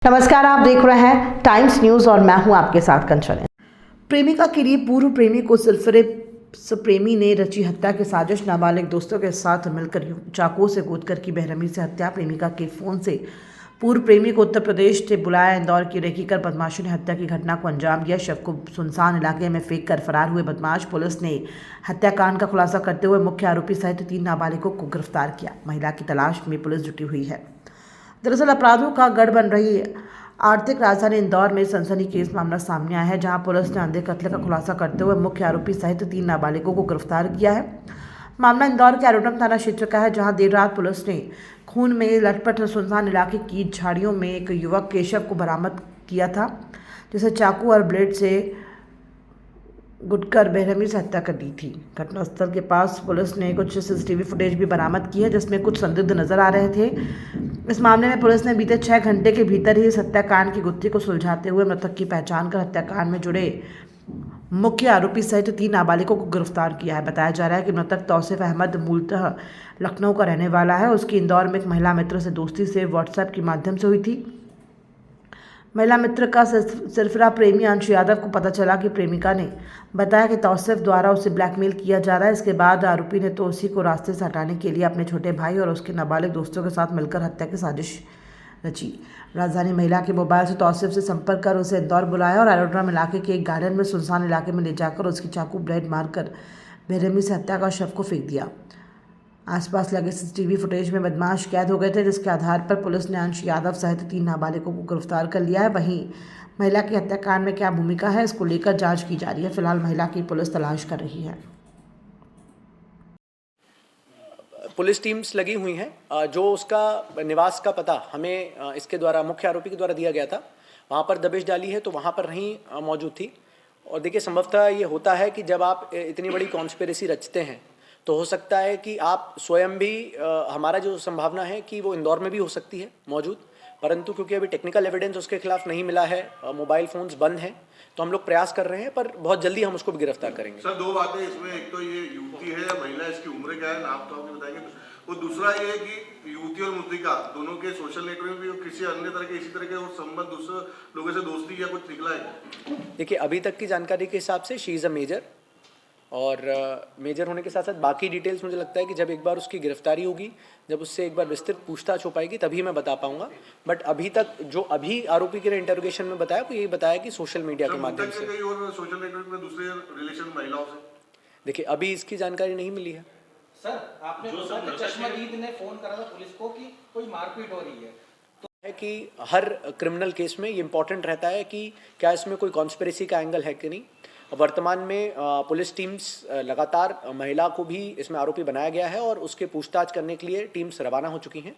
नमस्कार, आप देख रहे हैं टाइम्स न्यूज और मैं हूं आपके साथ कंचन। प्रेमिका के लिए पूर्व प्रेमी को प्रेमी ने रची हत्या की साजिश। नाबालिग दोस्तों के साथ मिलकर चाकू से गोदकर की बेरहमी से हत्या। प्रेमिका के फोन से पूर्व प्रेमी को उत्तर प्रदेश से बुलाया। इंदौर की रेकी कर बदमाशों ने हत्या की घटना को अंजाम दिया। शव को सुनसान इलाके में फेंक कर फरार हुए बदमाश। पुलिस ने हत्याकांड का खुलासा करते हुए मुख्य आरोपी सहित 3 नाबालिगों को गिरफ्तार किया। महिला की तलाश में पुलिस जुटी हुई है। दरअसल अपराधों का गढ़ बन रही आर्थिक राजधानी इंदौर में सनसनीखेज मामला सामने आया है, जहां पुलिस ने अंधे कत्ल का खुलासा करते हुए मुख्य आरोपी सहित 3 नाबालिगों को गिरफ्तार किया है। मामला इंदौर के एरोड्रम थाना क्षेत्र का है, जहां देर रात पुलिस ने खून में लटपट सुनसान इलाके की झाड़ियों में एक युवक केशव को बरामद किया था, जिसे चाकू और ब्लेड से गुटकर बेरहमी से हत्या कर दी थी। घटनास्थल के पास पुलिस ने कुछ सीसीटीवी फुटेज भी बरामद की है, जिसमें कुछ संदिग्ध नजर आ रहे थे। इस मामले में पुलिस ने बीते 6 घंटे के भीतर ही इस हत्याकांड की गुत्थी को सुलझाते हुए मृतक की पहचान कर हत्याकांड में जुड़े मुख्य आरोपी सहित 3 नाबालिगों को गिरफ्तार किया है। बताया जा रहा है कि मृतक तौसीफ अहमद मूलतः लखनऊ का रहने वाला है। उसकी इंदौर में एक महिला मित्र से दोस्ती से व्हाट्सएप के माध्यम से हुई थी। महिला मित्र का सिरफिरा प्रेमी अंशु यादव को पता चला कि प्रेमिका ने बताया कि तौसीफ द्वारा उसे ब्लैकमेल किया जा रहा है। इसके बाद आरोपी ने तो उसी को रास्ते से हटाने के लिए अपने छोटे भाई और उसके नाबालिग दोस्तों के साथ मिलकर हत्या की साजिश रची। राजधानी महिला के मोबाइल से तौसीफ से संपर्क कर उसे इंदौर बुलाया और एरोड्रम इलाके के एक गार्डन में सुनसान इलाके में ले जाकर उसकी चाकू ब्लेड मारकर बेरहमी से हत्या का शव को फेंक दिया। आसपास लगे सीसीटीवी फुटेज में बदमाश कैद हो गए थे, जिसके आधार पर पुलिस ने अंश यादव सहित 3 नाबालिगों को गिरफ्तार कर लिया है। वहीं महिला की हत्याकांड में क्या भूमिका है, इसको लेकर जांच की जा रही है। फिलहाल महिला की पुलिस तलाश कर रही है। पुलिस टीम्स लगी हुई हैं। जो उसका निवास का पता हमें इसके द्वारा मुख्य आरोपी के द्वारा दिया गया था, वहाँ पर दबिश डाली है, तो वहाँ पर नहीं मौजूद थी। और देखिए, संभवतः ये होता है कि जब आप इतनी बड़ी कॉन्स्पिरेसी रचते हैं तो हो सकता है कि आप स्वयं भी हमारा जो संभावना है कि वो इंदौर में भी हो सकती है मौजूद, परंतु क्योंकि अभी टेक्निकल एविडेंस उसके खिलाफ नहीं मिला है, मोबाइल फ़ोन्स बंद हैं, तो हम लोग प्रयास कर रहे हैं, पर बहुत जल्दी हम उसको भी गिरफ्तार करेंगे। सर, 2 बातें इसमें, एक तो ये युवती है या महिला, इसकी उम्र क्या है, नाम तो आपने बताएंगे, और दूसरा ये है कि युवती और मृतिका दोनों के सोशल नेटवर्क में भी किसी अन्य तरह के इसी तरह के और संबंध दूसरे लोगों से दोस्ती या कुछ निकला है? देखिए, अभी तक की जानकारी के हिसाब से शी इज़ अ मेजर, और मेजर होने के साथ साथ बाकी डिटेल्स मुझे लगता है कि जब एक बार उसकी गिरफ्तारी होगी, जब उससे एक बार विस्तृत पूछताछ हो पाएगी, तभी मैं बता पाऊंगा। बट अभी तक जो अभी आरोपी के इंटरोगेशन में बताया, तो यही बताया कि सोशल मीडिया के माध्यम से। और सोशल नेटवर्क में दूसरे रिलेशन महिलाओं से, देखिए, अभी इसकी जानकारी नहीं मिली है। सर, आपने जो सर चश्मदीद ने फोन करा था पुलिस को कि कोई मारपीट हो रही है, तो है कि हर क्रिमिनल केस में ये इंपॉर्टेंट रहता है कि क्या इसमें कोई कॉन्स्पिरेसी का एंगल है कि नहीं। वर्तमान में पुलिस टीम्स लगातार महिला को भी इसमें आरोपी बनाया गया है और उसके पूछताछ करने के लिए टीम्स रवाना हो चुकी हैं।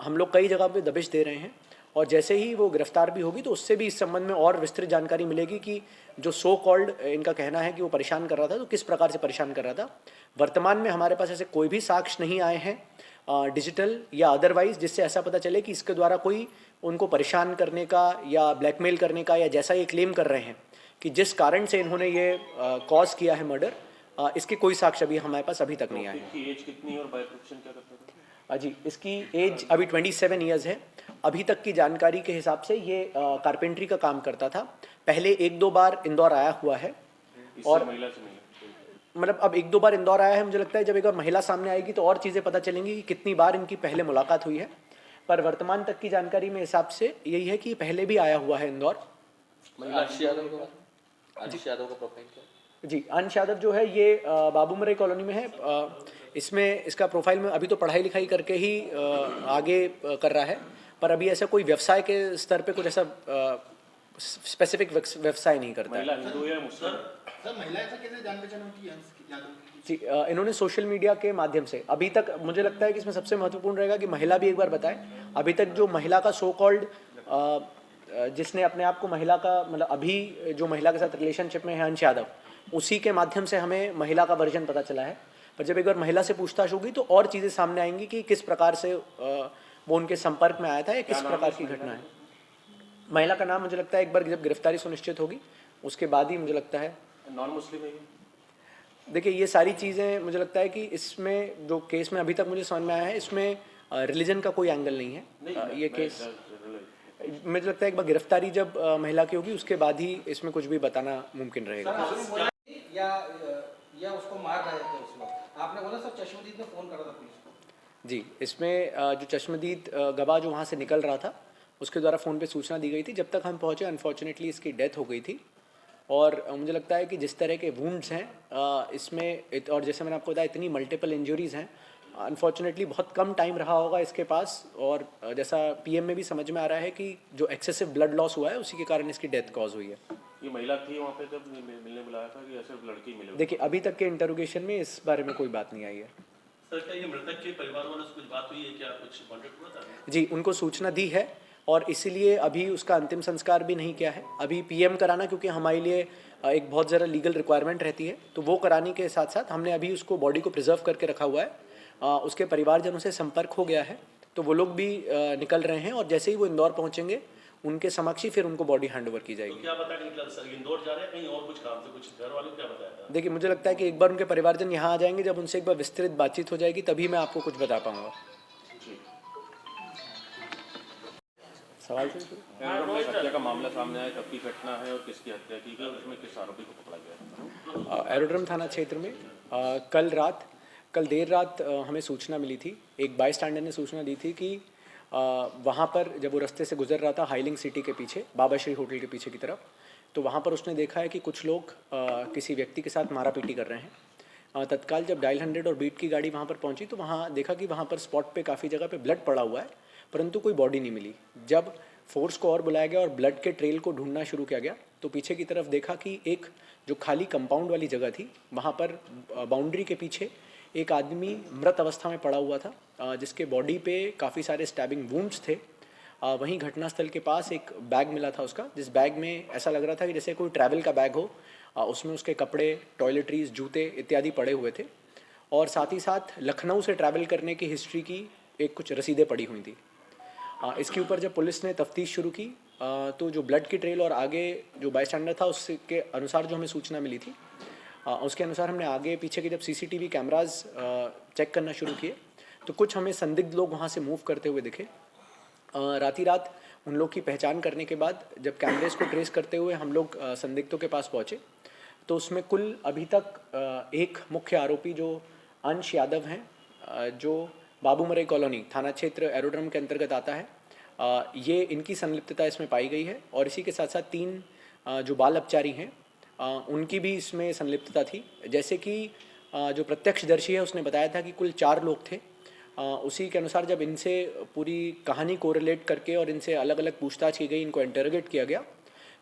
हम लोग कई जगह पे दबिश दे रहे हैं, और जैसे ही वो गिरफ्तार भी होगी तो उससे भी इस संबंध में और विस्तृत जानकारी मिलेगी कि जो सो कॉल्ड इनका कहना है कि वो परेशान कर रहा था, तो किस प्रकार से परेशान कर रहा था। वर्तमान में हमारे पास ऐसे कोई भी साक्ष्य नहीं आए हैं डिजिटल या अदरवाइज, जिससे ऐसा पता चले कि इसके द्वारा कोई उनको परेशान करने का या ब्लैकमेल करने का, या जैसा ये क्लेम कर रहे हैं कि जिस कारण से इन्होंने ये कॉज किया है मर्डर, इसके कोई साक्ष्य अभी हमारे पास अभी तक नहीं आए। इसकी एज कितनी है और बायोप्सिशन क्या करता था? जी, इसकी एज अभी 27 ईयर्स है। अभी तक की जानकारी के हिसाब से ये कारपेंट्री का काम करता था। पहले 1-2 बार इंदौर आया हुआ है, और महिला से नहीं, मतलब अब 1-2 बार इंदौर आया है। मुझे लगता है जब एक बार महिला सामने आएगी तो और चीज़ें पता चलेंगी कि कितनी बार इनकी पहले मुलाकात हुई है। पर वर्तमान तक की जानकारी में हिसाब से यही है कि पहले भी आया हुआ है इंदौर। अंश यादव का प्रोफाइल क्या? जी, अंश यादव जो है ये बाबूमरे कॉलोनी में है। इसमें इसका प्रोफाइल में अभी तो पढ़ाई लिखाई करके ही आगे कर रहा है, पर अभी ऐसा कोई व्यवसाय के स्तर पे कुछ ऐसा स्पेसिफिक व्यवसाय नहीं करता है। महिला हिंदू या मुस्लिम? सर, महिला ऐसा कैसे जान पहचान होती है यादव की? जी, इन्होंने सोशल मीडिया के माध्यम से, अभी तक मुझे लगता है कि इसमें सबसे महत्वपूर्ण रहेगा कि महिला भी एक बार बताए। अभी तक जो महिला का सो कॉल्ड जिसने अपने आप को महिला का, मतलब अभी जो महिला के साथ रिलेशनशिप में है अंश यादव, उसी के माध्यम से हमें महिला का वर्जन पता चला है। पर जब एक बार महिला से पूछताछ होगी तो और चीज़ें सामने आएंगी कि किस प्रकार से वो उनके संपर्क में आया था या किस प्रकार की घटना है। महिला का नाम मुझे लगता है एक बार जब गिरफ्तारी सुनिश्चित होगी उसके बाद ही मुझे लगता है। नॉन मुस्लिम है? देखिए, ये सारी चीज़ें मुझे लगता है कि इसमें जो केस में अभी तक मुझे समझ में आया है, इसमें रिलीजन का कोई एंगल नहीं है। ये केस मुझे लगता है एक बार गिरफ्तारी जब महिला की होगी उसके बाद ही इसमें कुछ भी बताना मुमकिन रहेगा। सर आपने बोला या उसको मार रहे थे उस वक्त, आपने बोला सर चश्मदीद ने फोन करा था पुलिस को। जी, इसमें जो चश्मदीद गवाह जो वहाँ से निकल रहा था उसके द्वारा फ़ोन पे सूचना दी गई थी। जब तक हम पहुँचे अनफॉर्चुनेटली इसकी डेथ हो गई थी। और मुझे लगता है कि जिस तरह के वुंड्स हैं इसमें और जैसे मैंने आपको बताया इतनी मल्टीपल इंजरीज़ हैं, अनफॉर्चुनेटली बहुत कम टाइम रहा होगा इसके पास। और जैसा पीएम में भी समझ में आ रहा है कि जो एक्सेसिव ब्लड लॉस हुआ है उसी के कारण इसकी डेथ कॉज हुई है। ये महिला थी वहाँ पे जब मिलने बुलाया था कि ऐसे लड़की मिले? देखिए अभी तक के इंटरोगेशन में इस बारे में कोई बात नहीं आई है। सर क्या ये मृतक के परिवार वालों से कुछ बात हुई है, क्या कुछ कॉन्टेक्ट हुआ था? जी, उनको सूचना दी है और इसीलिए अभी उसका अंतिम संस्कार भी नहीं किया है। अभी पीएम कराना क्योंकि हमारे लिए एक बहुत ज़्यादा लीगल रिक्वायरमेंट रहती है, तो वो कराने के साथ साथ हमने अभी उसको बॉडी को प्रिजर्व करके रखा हुआ है। उसके परिवारजनों से संपर्क हो गया है तो वो लोग भी निकल रहे हैं और जैसे ही वो इंदौर पहुंचेंगे उनके समक्ष ही फिर उनको बॉडी हैंडओवर की जाएगी। तो क्या बताया निकला सर, इंदौर जा रहे हैं कहीं और कुछ काम से, कुछ घर वालों को क्या बताया था? देखिए मुझे लगता है कि एक बार उनके परिवारजन यहाँ आ जाएंगे, जब उनसे एक बार विस्तृत बातचीत हो जाएगी तभी मैं आपको कुछ बता पाऊँगा। सवाल से हत्या का मामला सामने आया, कब की घटना है और किसकी हत्या की गई और उसमें किस आरोपी को पकड़ा गया? एरोड्रम थाना क्षेत्र में कल देर रात हमें सूचना मिली थी। एक बाईस्टैंडर ने सूचना दी थी कि वहाँ पर जब वो रास्ते से गुजर रहा था हाईलिंग सिटी के पीछे, बाबा श्री होटल के पीछे की तरफ, तो वहाँ पर उसने देखा है कि कुछ लोग किसी व्यक्ति के साथ मारापीटी कर रहे हैं। तत्काल जब डायल 100 और बीट की गाड़ी वहाँ पर पहुँची तो वहाँ देखा कि वहाँ पर स्पॉट पे काफ़ी जगह पे ब्लड पड़ा हुआ है, परंतु कोई बॉडी नहीं मिली। जब फोर्स को और बुलाया गया और ब्लड के ट्रेल को ढूंढना शुरू किया गया तो पीछे की तरफ देखा कि एक जो खाली कंपाउंड वाली जगह थी वहाँ पर बाउंड्री के पीछे एक आदमी मृत अवस्था में पड़ा हुआ था, जिसके बॉडी पे काफ़ी सारे स्टैबिंग वुंड्स थे। वहीं घटनास्थल के पास एक बैग मिला था उसका, जिस बैग में ऐसा लग रहा था कि जैसे कोई ट्रैवल का बैग हो। उसमें उसके कपड़े, टॉयलेटरीज, जूते इत्यादि पड़े हुए थे और साथ ही साथ लखनऊ से ट्रैवल करने की हिस्ट्री की कुछ रसीदें पड़ी हुई थी। इसके ऊपर जब पुलिस ने तफ्तीश शुरू की तो जो ब्लड की ट्रेल और आगे जो बाईस्टैंडर था उसके अनुसार जो हमें सूचना मिली थी उसके अनुसार हमने आगे पीछे के जब सीसीटीवी कैमराज चेक करना शुरू किए तो कुछ हमें संदिग्ध लोग वहाँ से मूव करते हुए दिखे। रात उन लोग की पहचान करने के बाद जब कैमरेज को ट्रेस करते हुए हम लोग संदिग्धों के पास पहुँचे तो उसमें कुल अभी तक एक मुख्य आरोपी जो अंश यादव हैं, जो बाबूमरई कॉलोनी थाना क्षेत्र एरोड्रम के अंतर्गत आता है, ये इनकी संलिप्तता इसमें पाई गई है। और इसी के साथ साथ 3 जो बाल अपचारी हैं उनकी भी इसमें संलिप्तता थी। जैसे कि जो प्रत्यक्षदर्शी है उसने बताया था कि कुल 4 लोग थे। उसी के अनुसार जब इनसे पूरी कहानी कोरिलेट करके और इनसे अलग अलग पूछताछ की गई, इनको इंटरोगेट किया गया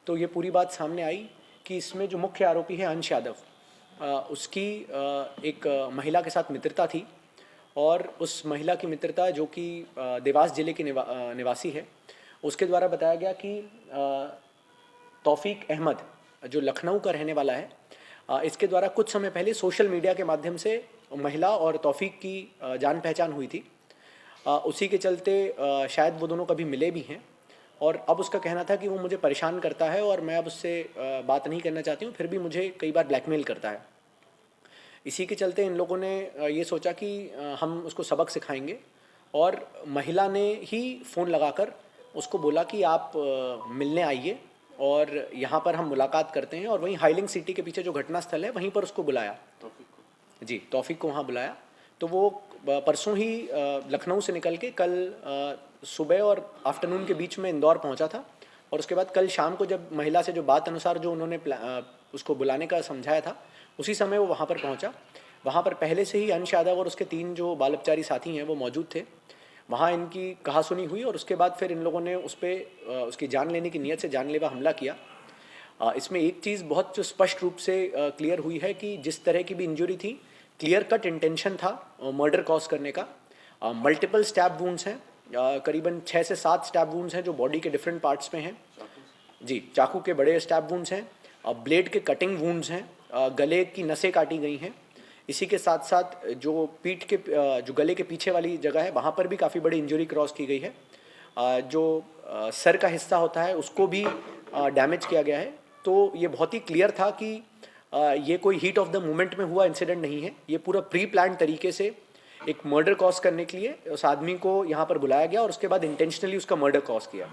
तो ये पूरी बात सामने आई कि इसमें जो मुख्य आरोपी है अंश यादव, उसकी एक महिला के साथ मित्रता थी और उस महिला की मित्रता जो कि देवास जिले की निवासी है, उसके द्वारा बताया गया कि तौफीक अहमद जो लखनऊ का रहने वाला है, इसके द्वारा कुछ समय पहले सोशल मीडिया के माध्यम से महिला और तौफीक की जान पहचान हुई थी। उसी के चलते शायद वो दोनों कभी मिले भी हैं और अब उसका कहना था कि वो मुझे परेशान करता है और मैं अब उससे बात नहीं करना चाहती हूँ, फिर भी मुझे कई बार ब्लैकमेल करता है। इसी के चलते इन लोगों ने ये सोचा कि हम उसको सबक सिखाएंगे और महिला ने ही फ़ोन लगाकर उसको बोला कि आप मिलने आइए और यहाँ पर हम मुलाकात करते हैं। और वहीं हाईलिंग सिटी के पीछे जो घटना स्थल है वहीं पर उसको बुलाया, तौफीक को वहाँ बुलाया। तो वो परसों ही लखनऊ से निकल के कल सुबह और आफ्टरनून के बीच में इंदौर पहुँचा था और उसके बाद कल शाम को जब महिला से जो बात अनुसार जो उन्होंने उसको बुलाने का समझाया था उसी समय वो वहाँ पर पहुँचा। वहाँ पर पहले से ही अंश यादव और उसके 3 जो बाल अपचारी साथी हैं वो मौजूद थे। वहाँ इनकी कहासुनी हुई और उसके बाद फिर इन लोगों ने उस पर उसकी जान लेने की नीयत से जानलेवा हमला किया। इसमें एक चीज़ बहुत जो स्पष्ट रूप से क्लियर हुई है कि जिस तरह की भी इंजरी थी, क्लियर कट इंटेंशन था मर्डर कॉज करने का। मल्टीपल स्टैब वुंड्स हैं, करीबन 6 से 7 स्टैब वुंड्स हैं जो बॉडी के डिफरेंट पार्ट्स में हैं। जी, चाकू के बड़े स्टैब वुंड्स हैं, ब्लेड के कटिंग वुंड्स हैं, गले की नसें काटी गई हैं। इसी के साथ साथ जो पीठ के जो गले के पीछे वाली जगह है वहाँ पर भी काफ़ी बड़ी इंजरी क्रॉस की गई है। जो सर का हिस्सा होता है उसको भी डैमेज किया गया है। तो ये बहुत ही क्लियर था कि ये कोई हीट ऑफ द मोमेंट में हुआ इंसिडेंट नहीं है। ये पूरा प्री प्लान तरीके से एक मर्डर कॉज करने के लिए उस आदमी को यहाँ पर बुलाया गया और उसके बाद इंटेंशनली उसका मर्डर कॉज किया।